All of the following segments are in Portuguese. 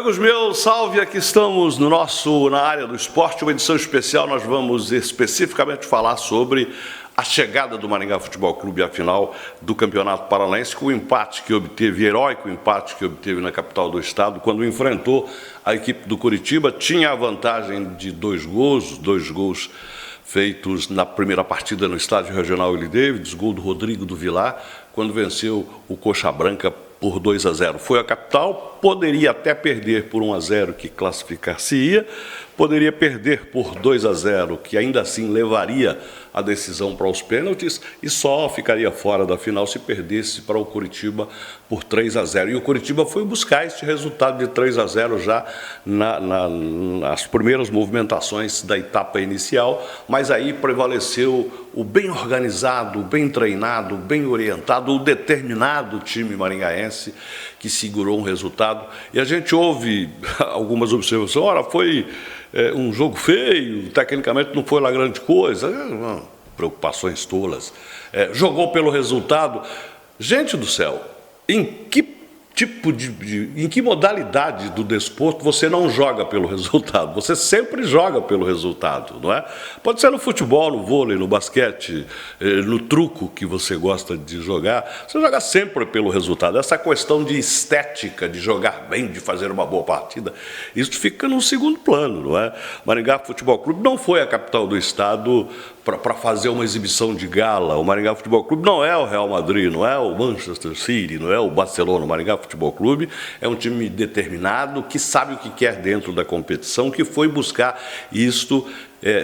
Amigos meus, salve, aqui estamos na área do esporte, uma edição especial. Nós vamos especificamente falar sobre a chegada do Maringá Futebol Clube à final do Campeonato Paranaense, com o empate que obteve, heróico empate que obteve na capital do estado, quando enfrentou a equipe do Curitiba. Tinha a vantagem de dois gols feitos na primeira partida no estádio regional Willie Davids, gol do Rodrigo do Vilar, quando venceu o Coxa Branca por 2-0. Foi a capital, poderia até perder por 1-0, que classificar-se-ia, poderia perder por 2-0, que ainda assim levaria a decisão para os pênaltis, e só ficaria fora da final se perdesse para o Curitiba por 3-0. E o Curitiba foi buscar este resultado de 3-0 já nas primeiras movimentações da etapa inicial, mas aí prevaleceu o bem organizado, o bem treinado, o bem orientado, o determinado time maringaense que segurou um resultado. E a gente ouve algumas observações: ora, foi um jogo feio, tecnicamente não foi lá grande coisa, preocupações tolas, jogou pelo resultado. Gente do céu, em que tipo em que modalidade do desporto você não joga pelo resultado? Você sempre joga pelo resultado, não é? Pode ser no futebol, no vôlei, no basquete, no truco que você gosta de jogar, você joga sempre pelo resultado. Essa questão de estética, de jogar bem, de fazer uma boa partida, isso fica no segundo plano, não é? Maringá Futebol Clube não foi a capital do estado para fazer uma exibição de gala. O Maringá Futebol Clube não é o Real Madrid, não é o Manchester City, não é o Barcelona. O Maringá Futebol Clube é um time determinado, que sabe o que quer dentro da competição, que foi buscar isto,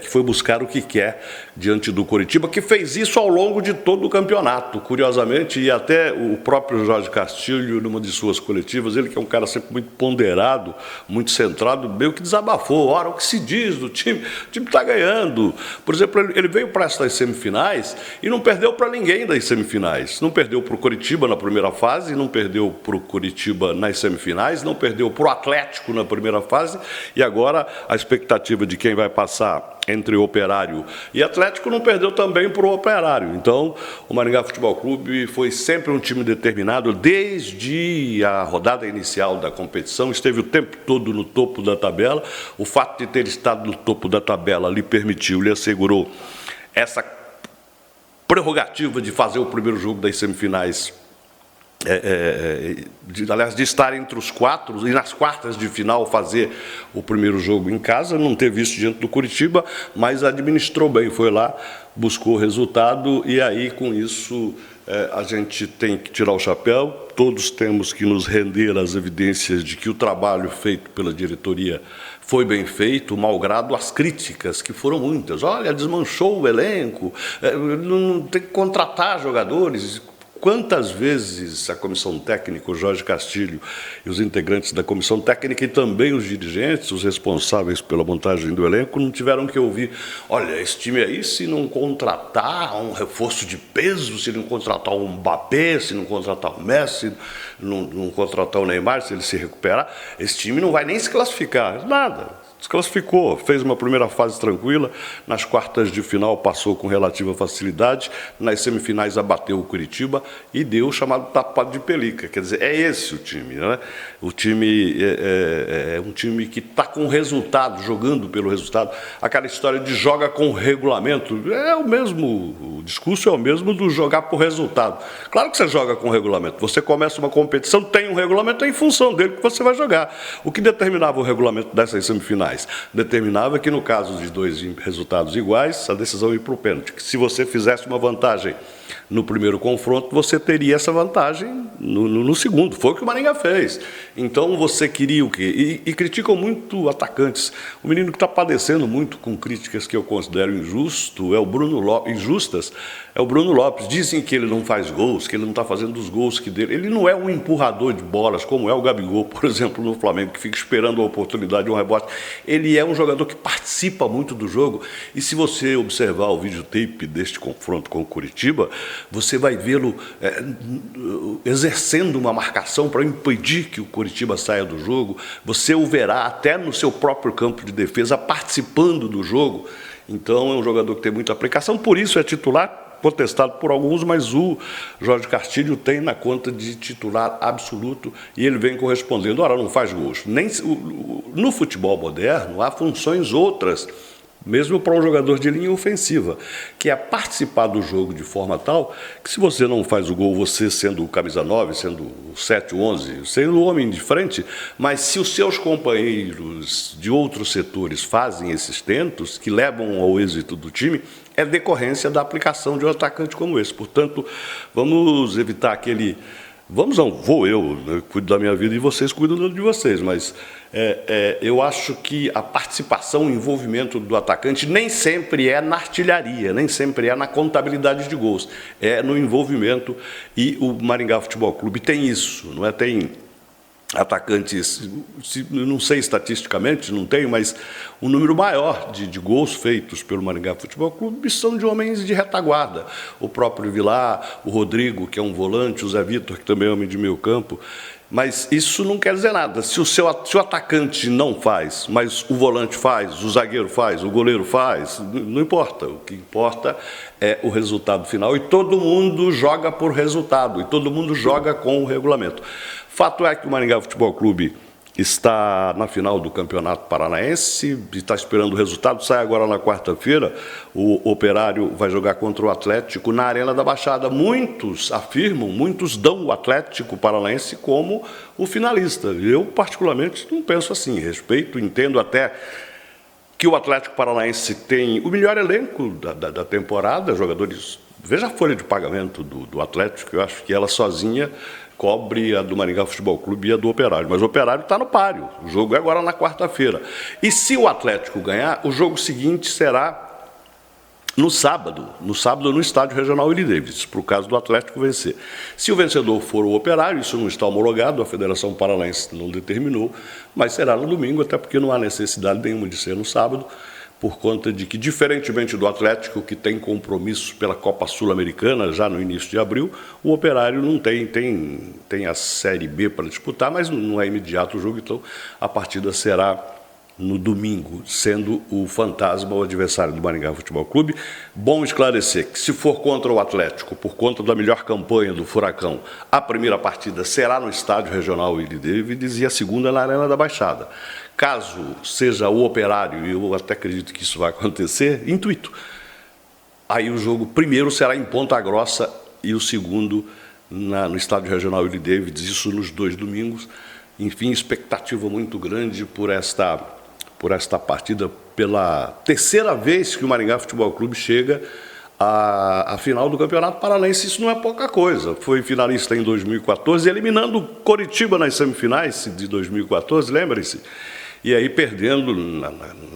que foi buscar o que quer diante do Curitiba, que fez isso ao longo de todo o campeonato, curiosamente, e até o próprio Jorge Castilho, numa de suas coletivas, ele que é um cara sempre muito ponderado, muito centrado, meio que desabafou. Ora, o que se diz do time? O time está ganhando. Por exemplo, ele veio para estas semifinais e não perdeu para ninguém das semifinais. Não perdeu para o Curitiba na primeira fase, não perdeu para o Curitiba nas semifinais, não perdeu para o Atlético na primeira fase, e agora a expectativa de quem vai passar entre Operário e Atlético não perdeu também para o Operário. Então, o Maringá Futebol Clube foi sempre um time determinado, desde a rodada inicial da competição, esteve o tempo todo no topo da tabela. O fato de ter estado no topo da tabela lhe assegurou essa prerrogativa de fazer o primeiro jogo das semifinais, aliás, de estar entre os quatro, e nas quartas de final fazer o primeiro jogo em casa. Não teve isso diante do Curitiba, mas administrou bem, foi lá, buscou o resultado, e aí, com isso, a gente tem que tirar o chapéu. Todos temos que nos render às evidências de que o trabalho feito pela diretoria foi bem feito, malgrado as críticas, que foram muitas. Olha, desmanchou o elenco, não tem que contratar jogadores. Quantas vezes a comissão técnica, o Jorge Castilho e os integrantes da comissão técnica, e também os dirigentes, os responsáveis pela montagem do elenco, não tiveram que ouvir: olha, esse time aí, se não contratar um reforço de peso, se não contratar um Mbappé, se não contratar o Messi, não contratar o Neymar, se ele se recuperar, esse time não vai nem se classificar. Nada. Desclassificou, fez uma primeira fase tranquila, nas quartas de final passou com relativa facilidade, nas semifinais abateu o Curitiba e deu o chamado tapado de pelica. Quer dizer, é esse o time, né? O time é um time que está com resultado, jogando pelo resultado. Aquela história de joga com regulamento, o discurso é o mesmo do jogar por resultado. Claro que você joga com regulamento, você começa uma competição, tem um regulamento, é em função dele que você vai jogar. O que determinava o regulamento dessas semifinais? Determinava que, no caso de dois resultados iguais, a decisão ia para o pênalti. Que se você fizesse uma vantagem no primeiro confronto, você teria essa vantagem no segundo. Foi o que o Maringá fez. Então, você queria o quê? E criticam muito atacantes. O menino que está padecendo muito com críticas que eu considero injustas é o Bruno Lopes. Dizem que ele não faz gols, que ele não está fazendo os gols que dele. Ele não é um empurrador de bolas, como é o Gabigol, por exemplo, no Flamengo, que fica esperando a oportunidade de um rebote. Ele é um jogador que participa muito do jogo. E se você observar o videotape deste confronto com o Curitiba, você vai vê-lo exercendo uma marcação para impedir que o Curitiba saia do jogo. Você o verá até no seu próprio campo de defesa participando do jogo. Então, é um jogador que tem muita aplicação, por isso é titular. contestado por alguns, mas o Jorge Castilho tem na conta de titular absoluto e ele vem correspondendo. Ora, não faz gols. No futebol moderno, há funções outras, mesmo para um jogador de linha ofensiva, que é participar do jogo de forma tal que, se você não faz o gol, você sendo o camisa 9, sendo o 7, o 11, sendo o homem de frente, mas se os seus companheiros de outros setores fazem esses tentos, que levam ao êxito do time, é decorrência da aplicação de um atacante como esse. Portanto, vamos evitar aquele... Vou eu, cuido da minha vida e vocês cuidam de vocês, mas eu acho que a participação, o envolvimento do atacante nem sempre é na artilharia, nem sempre é na contabilidade de gols, é no envolvimento, e o Maringá Futebol Clube tem isso, não é? Tem atacantes, não sei estatisticamente, não tenho, mas um número maior de gols feitos pelo Maringá Futebol Clube são de homens de retaguarda. O próprio Vilar, o Rodrigo, que é um volante, o Zé Vitor, que também é homem de meio campo. Mas isso não quer dizer nada. Se o atacante não faz, mas o volante faz, o zagueiro faz, o goleiro faz, não importa. O que importa é o resultado final. E todo mundo joga por resultado, e todo mundo joga com o regulamento. Fato é que o Maringá Futebol Clube está na final do Campeonato Paranaense, está esperando o resultado, sai agora na quarta-feira. O Operário vai jogar contra o Atlético na Arena da Baixada. Muitos afirmam, muitos dão o Atlético Paranaense como o finalista. Eu, particularmente, não penso assim. Respeito, entendo até que o Atlético Paranaense tem o melhor elenco da temporada, jogadores... Veja a folha de pagamento do Atlético, eu acho que ela sozinha cobre a do Maringá Futebol Clube e a do Operário. Mas o Operário está no páreo. O jogo é agora na quarta-feira. E se o Atlético ganhar, o jogo seguinte será no sábado no Estádio Regional Willie Davis, para o caso do Atlético vencer. Se o vencedor for o Operário, isso não está homologado, a Federação Paranaense não determinou, mas será no domingo, até porque não há necessidade nenhuma de ser no sábado, por conta de que, diferentemente do Atlético, que tem compromisso pela Copa Sul-Americana já no início de abril, o Operário não tem a Série B para disputar, mas não é imediato o jogo, então a partida será no domingo, sendo o Fantasma o adversário do Maringá Futebol Clube. Bom esclarecer que, se for contra o Atlético, por conta da melhor campanha do Furacão, a primeira partida será no Estádio Regional Willie Davis e a segunda na Arena da Baixada. Caso seja o Operário, e eu até acredito que isso vai acontecer, intuito, aí o jogo primeiro será em Ponta Grossa e o segundo no Estádio Regional Willie Davis, isso nos 2 domingos. Enfim, expectativa muito grande por esta partida, pela terceira vez que o Maringá Futebol Clube chega à final do Campeonato Paranaense. Isso não é pouca coisa. Foi finalista em 2014, eliminando o Coritiba nas semifinais de 2014, lembrem-se. E aí perdendo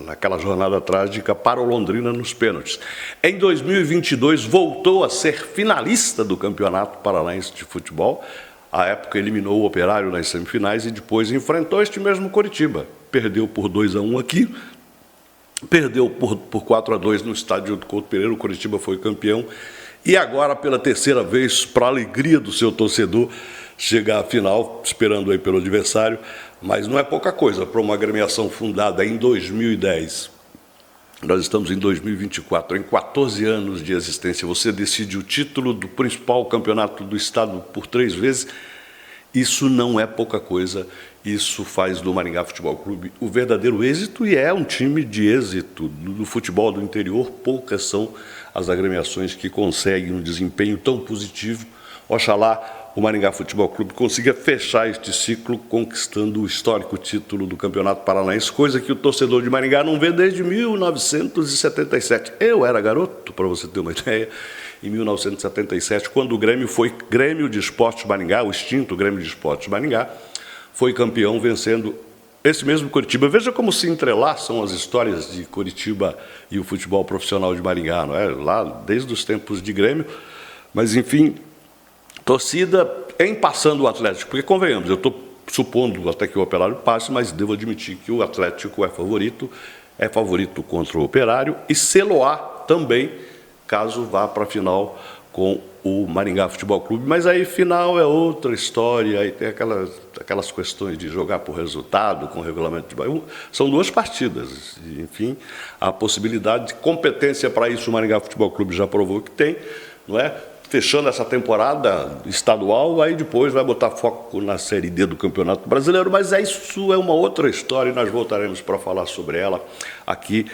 naquela jornada trágica para o Londrina nos pênaltis. Em 2022, voltou a ser finalista do Campeonato Paranaense de Futebol. À época, eliminou o Operário nas semifinais e depois enfrentou este mesmo Coritiba. Perdeu por 2-1 aqui, perdeu por 4-2 no estádio do Couto Pereira. O Coritiba foi campeão. E agora, pela terceira vez, para a alegria do seu torcedor, chega à final, esperando aí pelo adversário. Mas não é pouca coisa para uma agremiação fundada em 2010. Nós estamos em 2024, em 14 anos de existência. Você decide o título do principal campeonato do estado por 3 vezes. Isso não é pouca coisa. Isso faz do Maringá Futebol Clube o verdadeiro êxito, e é um time de êxito. No futebol do interior, poucas são as agremiações que conseguem um desempenho tão positivo. Oxalá o Maringá Futebol Clube consiga fechar este ciclo conquistando o histórico título do Campeonato Paranaense, coisa que o torcedor de Maringá não vê desde 1977. Eu era garoto, para você ter uma ideia, em 1977, quando o Grêmio foi Grêmio de Esportes Maringá, o extinto Grêmio de Esportes Maringá, foi campeão vencendo esse mesmo Coritiba. Veja como se entrelaçam as histórias de Coritiba e o futebol profissional de Maringá, não é? Lá desde os tempos de Grêmio, mas enfim... Torcida em passando o Atlético, porque convenhamos, eu estou supondo até que o Operário passe, mas devo admitir que o Atlético é favorito contra o Operário, e sê-lo-á também, caso vá para a final com o Maringá Futebol Clube. Mas aí final é outra história, aí tem aquelas questões de jogar por resultado, com o regulamento de bairro. São 2 partidas, enfim, a possibilidade de competência para isso o Maringá Futebol Clube já provou que tem. não é? Fechando essa temporada estadual, aí depois vai botar foco na Série D do Campeonato Brasileiro, mas isso é uma outra história e nós voltaremos para falar sobre ela aqui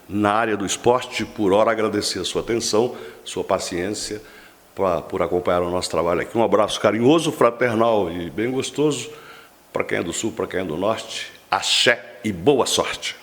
na área do esporte. Por hora, agradecer a sua atenção, sua paciência por acompanhar o nosso trabalho aqui. Um abraço carinhoso, fraternal e bem gostoso para quem é do Sul, para quem é do Norte. Axé e boa sorte!